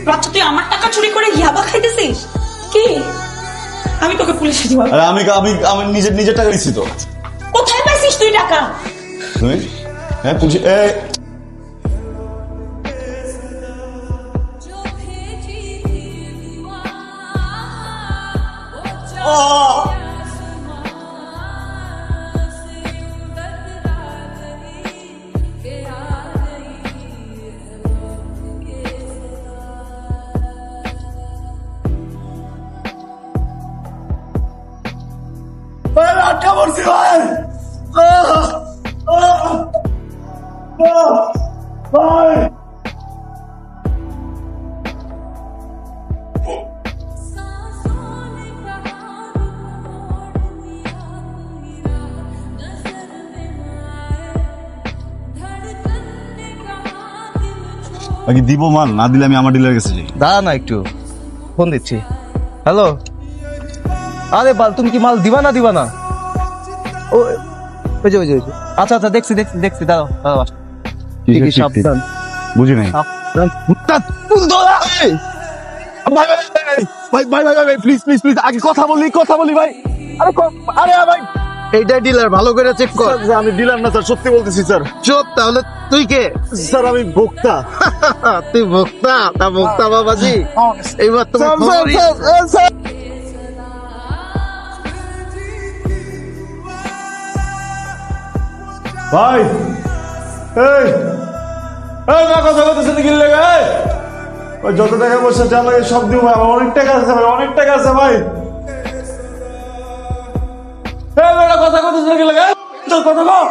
বাচ্চা তুই আমার টাকা চুরি করে ইয়াবা খাইতেছিস কি? আমি তোকে পুলিশে দিব। আরে আমি আমি আমি নিজের টাকা দিচ্ছি তো। কোথায় পাইছিস তুই টাকা? তুমি হ্যাঁ পুলিশে আটকা পড়ছি ভাই। ভাই বাকি দিব মাল না দিলে আমি আমার ডিলার কাছে যাই। দাঁড়া না একটু, ফোন দিচ্ছি। হ্যালো, আরে বাল তুমি কি মাল দিবা না? ও ওই যে আচ্ছা দেখছি দাঁড়াও ঠিকই, সাবধান। বুঝি নাই ভাই প্লিজ আগে কথা বলি ভাই। আরে ভাই এইটা ডিলার, ভালো করে চেক কর। আমি ডিলার না স্যার, সত্যি বলতেছি স্যার। চুপ, তাহলে তুই কে? স্যার আমি ভোক্তা। তুই ভোক্তা? তা ভোক্তা বাবাজি, এইবার তোমার ভাই এই না কথা বলতেছেন কি লাগে? ওই যত টাকা পয়সা যা লাগে সব দিব ভাই, আমার অনেক টাকা আছে ভাই, অনেক টাকা আছে ভাই। কথা বলতেছেন কি লাগে? কথা বল।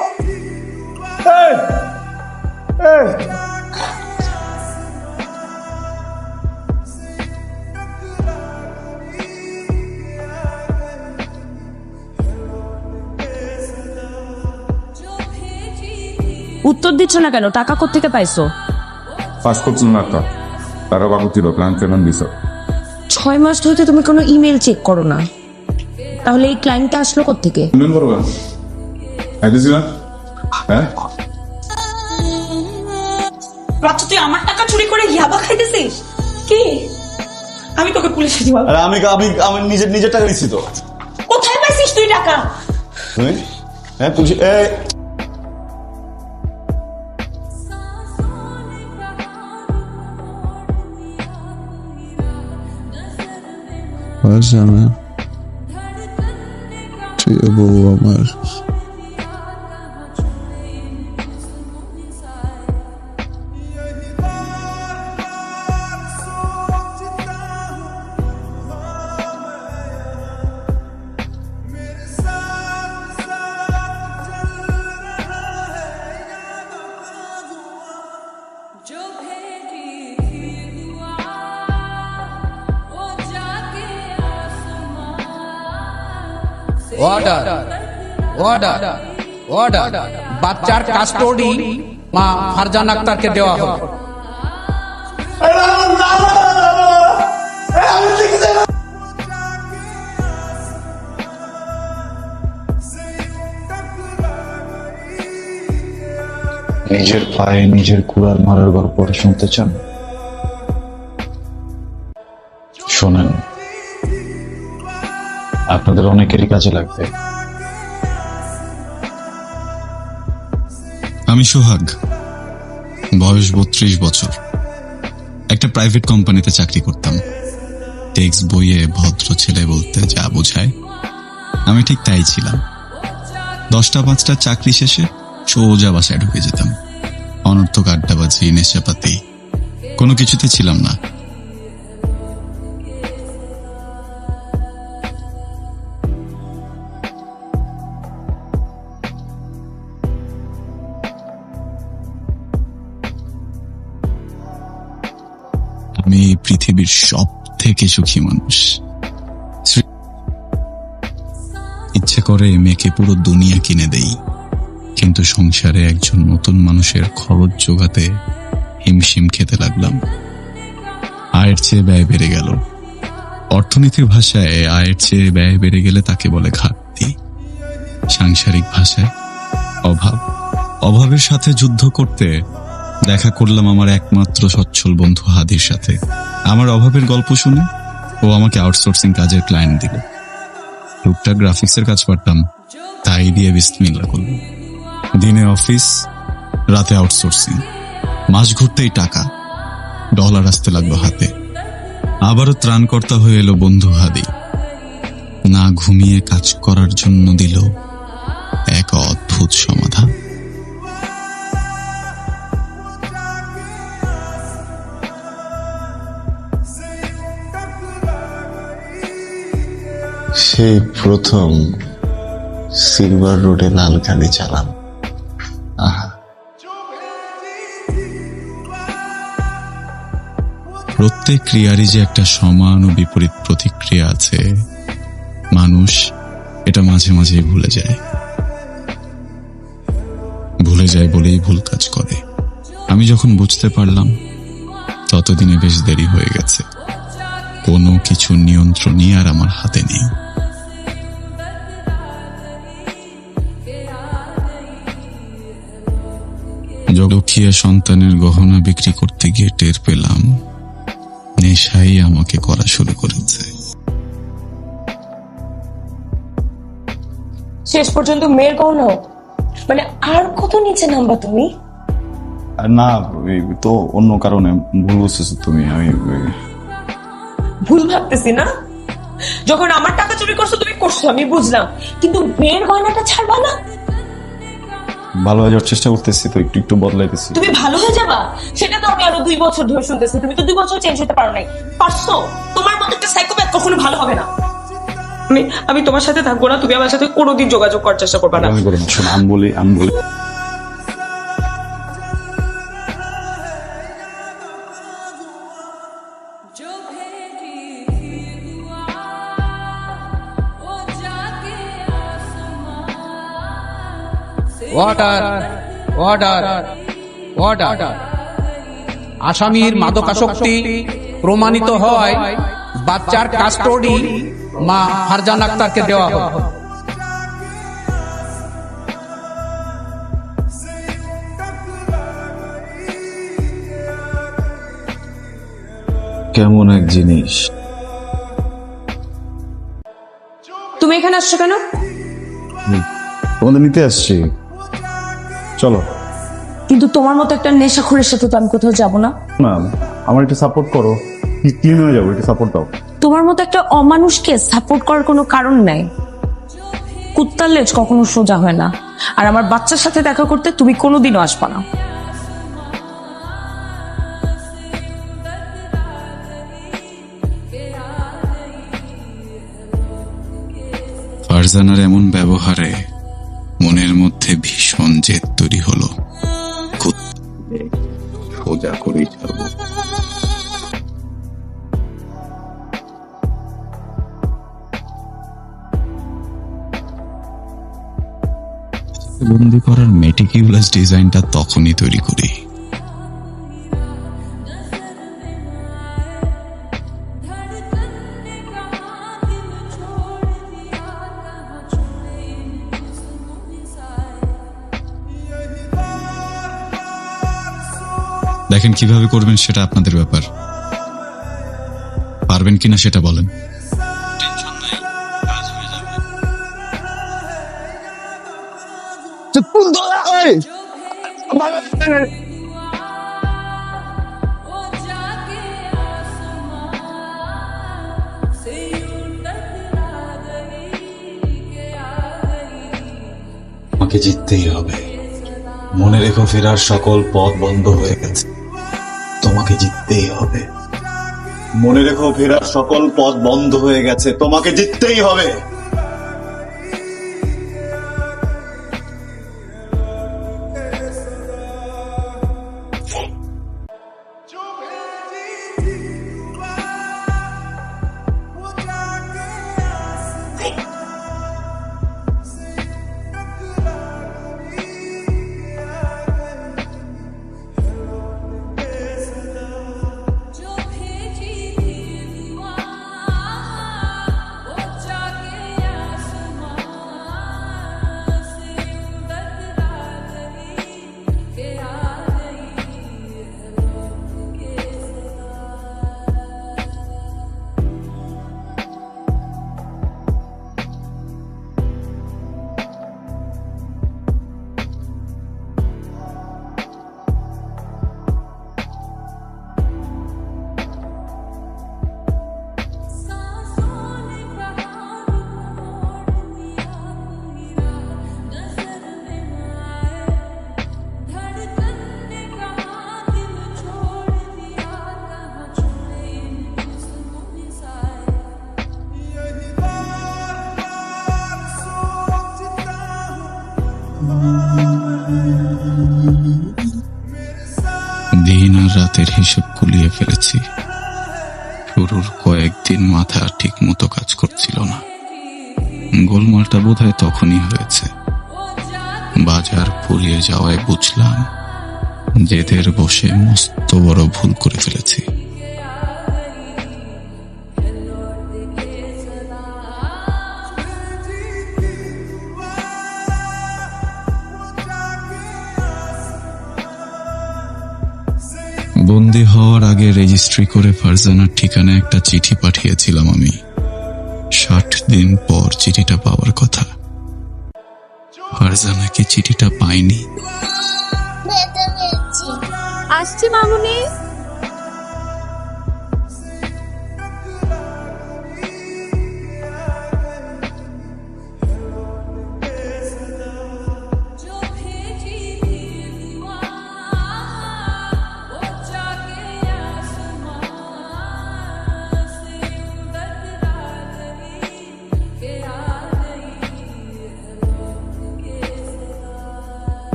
উত্তর দিচ্ছ না কেন? টাকা কোত্থেকে পাইছো? পাস করছিল না তো, তারা বাকু ছিল প্ল্যান পেমেন্ট দিছ। 6 মাস ধরে তুমি কোনো ইমেল চেক করো না, তাহলে এই ক্লায়েন্টটা আসলো কোত্থেকে? পেমেন্ট করবো আইতেছি না। হ্যাঁ বাচ্চা তুই আমার টাকা চুরি করে ইয়াবা খাইতেছিস কি? আমি তোকে পুলিশে দিব। আরে আমি নিজের টাকা দিচ্ছি তো। কোথায় পাইছিস তুই টাকা? তুমি হ্যাঁ পুলিশে জানা ঠিক বউ আমার অর্ডার বাচ্চার কাস্টডি মা ফারজান আক্তারকে দেওয়া হবে। নিজের পায়ে নিজের কুড়াল মারার গল্প শুনতে চান? শোনেন, আপনাদের অনেকেরই কাজে লাগবে। আমি সোহাগ, বয়স 32 বছর। একটা প্রাইভেট কোম্পানিতে চাকরি করতাম। টেক্সট বইয়ে ভদ্র ছেলে বলতে যা বোঝায় আমি ঠিক তাই ছিলাম। 10টা 5টা চাকরি শেষে সোজা বাসায় ঢুকে যেতাম। অনর্থক আড্ডাবাজি, নেশাপাতি কোনো কিছুতে ছিলাম না। আমি পৃথিবীর সব থেকে সুখী মানুষ। ইচ্ছে করে মেয়েকে পুরো দুনিয়া কিনে দেই, কিন্তু সংসারে একজন নতুন মানুষের খরচ জোগাতে হিমশিম খেতে লাগলাম। আয়ের চেয়ে ব্যয় বেড়ে গেল। অর্থনীতির ভাষায় আয়ের চেয়ে ব্যয় বেড়ে গেলে তাকে বলে ঘাটতি। সাংসারিক ভাষায় অভাব। অভাবের সাথে যুদ্ধ করতে দেখা করলাম আমার একমাত্র সচ্ছল বন্ধু হাদির সাথে। আমার অভাবের গল্প শুনে ও আমাকে আউটসোর্সিং কাজের ক্লায়েন্ট দিল। টুকটাক গ্রাফিক্সের কাজ পারতাম, তাই দিয়ে বিসমিল্লাহ করলাম। দিনে অফিস, রাতে আউটসোর্সিং, মাস ঘুরতেই টাকা, ডলার আসতে লাগলো হাতে। আবারও ত্রাণকর্তা হয়ে এলো বন্ধু হাদি, না ঘুমিয়ে কাজ করার জন্য দিল এক অদ্ভুত সমাধান। সেই প্রথম সিলভার রোডে লাল গাড়ি চালাম। আহা, প্রত্যেক ক্রিয়ারই যে একটা সমান ও বিপরীত প্রতিক্রিয়া আছে, মানুষ এটা মাঝে মাঝে ভুলে যায় বলেই ভুল কাজ করে। আমি যখন বুঝতে পারলাম, ততদিনে বেশ দেরি হয়ে গেছে। কোনো কিছু নিয়ন্ত্রণই আর আমার হাতে নেই। লক্ষ্মীয়া সন্তানের গহনা বিক্রি করতে গিয়ে টের পেলাম নেশাই আমাকে করা শুরু করেছে। শেষ পর্যন্ত মেয়ের গহনা, মানে আর কত নিচে নামবা তুমি? আর না, তো অন্য কারণে ভুল বুঝতেছো তুমি। আমি ভুল ভাবতেছি না? যখন আমার টাকা চুরি করছো তুমি করছো, আমি বুঝলাম, কিন্তু মেয়ের গয়নাটা ছাড়বা না? ভালো হয়ে যাওয়ার চেষ্টা করতেছি, তো একটু একটু বদলাইতেছি। তুমি ভালো হয়ে যাবা সেটা তো আমি আরো 2 বছর ধরে শুনতেছি। তুমি তো 2 বছর চেঞ্জ হতে পারো নাই। পারছো? তোমার মতো একটা সাইকোপ্যাথ কখনো ভালো হবে না। আমি তোমার সাথে থাকবো না, তুমি আমার সাথে কোনোদিন যোগাযোগ করার চেষ্টা করবে না। আমি বলি না, শোনো, আমি বলি অর্ডার অর্ডার অর্ডার। আসামির মাদকাসক্তি প্রমাণিত হয় বাচ্চার কাস্টডি মা ফারজানা আক্তারকে দেওয়া হবে। কেমন এক জিনিস। তুমি এখানে আসছো কেন? তোমাদের নিতে আসছি, চলো। কিন্তু তোমার মতো একটা নেশাখোরের সাথে তো আমি কোথাও যাবো না। না, আমার একটু সাপোর্ট করো, ক্লিন হয়ে যাবো, একটু সাপোর্ট দাও। তোমার মতো একটা অমানুষকে সাপোর্ট করার কোনো কারণ নাই। কুত্তার লেজ কখনো সোজা হয় না, আর আমার বাচ্চার সাথে দেখা করতে তুমি কোনোদিনও আসবা না। ফারজানার এমন ব্যবহারে মনের মধ্যে ভীষণ জেদ তৈরি হলো। সোজা করেই যাবো। বন্দি করার মেটিকিউলাস ডিজাইনটা তখনই তৈরি করি দেখেন কিভাবে করবেন সেটা আপনাদের ব্যাপার। পারবেন কিনা সেটা বলেন। আমাকে জিততেই হবে। মনে রেখো, ফেরার সকল পথ বন্ধ হয়ে গেছে। তোমাকে জিততেই হবে। মনে রেখো, ফেরার সকল পথ বন্ধ হয়ে গেছে। তোমাকে জিততেই হবে। হিসেব কুলিয়ে ফেলেছি। শুরুর কয়েকদিন মাথা ঠিক মতো কাজ করছিল না। গোলমালটা বোধহয় তখনই হয়েছে। বাজার ফুরিয়ে যাওয়ায় বুঝলাম জেদের বসে মস্ত বড় ভুল করে ফেলেছি। বন্দী হওয়ার আগে রেজিস্ট্রি করে ফারজানার ঠিকানায় একটা চিঠি পাঠিয়েছিলাম আমি। 60 দিন পর চিঠিটা পাওয়ার কথা। ফারজানা কি চিঠিটা পায়নি? আসছি মামুনি।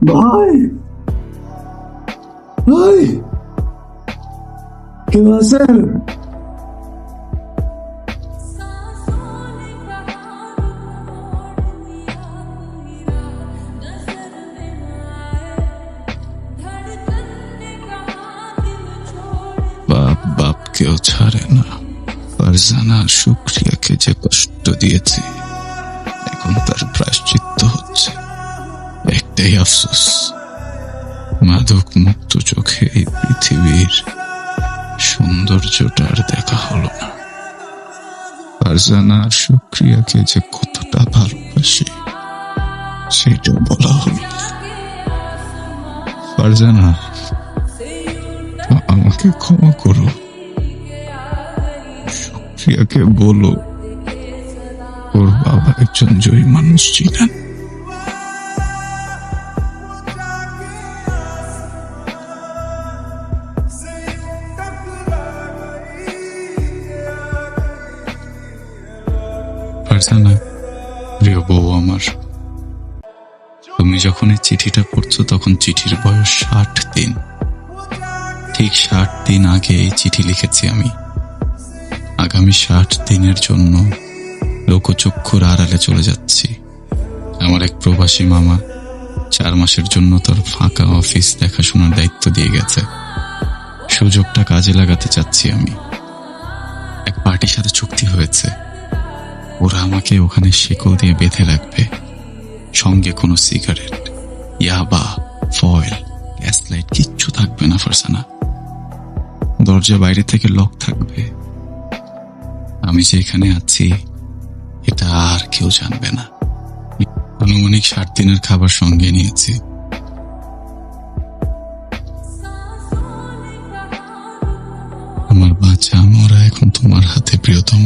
ভাই ভাই কেউ আছেন? বাপ বাপকেও ছাড়ে না। ফারজানা শুক্রিয়াকে যে কষ্ট দিয়েছে, এখন তার প্রায়শ্চিত্ত হচ্ছে। একটাই আফসোস, মাদক মুক্ত চোখে এই পৃথিবীর সৌন্দর্যটা আর দেখা হলো না। ফারজানা আর শুক্রিয়াকে যে কতটা ভালোবাসে সেটা বলা হলো। ফারজানা, আমাকে ক্ষমা করো। শুক্রিয়াকে বলো ওর বাবা একজন জয়ী মানুষ ছিলেন। ফারজানা, প্রিয় বউ আমার, তুমি যখন এই চিঠিটা পড়ছো তখন চিঠির বয়স 60 দিন। ঠিক 60 দিন আগে এই চিঠি লিখেছি আমি। আগামী 60 দিনের জন্য লোকচক্ষুর আড়ালে চলে যাচ্ছি। আমার এক প্রবাসী মামা 4 মাসের জন্য তার ফাঁকা অফিস দেখাশোনার দায়িত্ব দিয়ে গেছে। সুযোগটা কাজে লাগাতে চাচ্ছি আমি। এক পার্টির সাথে চুক্তি হয়েছে, ওরা আমাকে ওখানে শিকল দিয়ে বেঁধে রাখবে। সঙ্গে কোনো সিগারেট, ইয়াবা, ফয়েল, গ্যাস লাইট কিচ্ছু থাকবে না ফারজানা। দরজা বাইরে থেকে লক থাকবে। আমি যে এখানে আছি এটা আর কেউ জানবে না। আনুমানিক 60 দিনের খাবার সঙ্গে নিয়েছি। আমার বাচ্চা মরা এখন তোমার হাতে প্রিয়তম।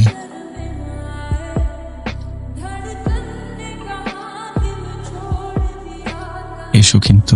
এসো কিন্তু।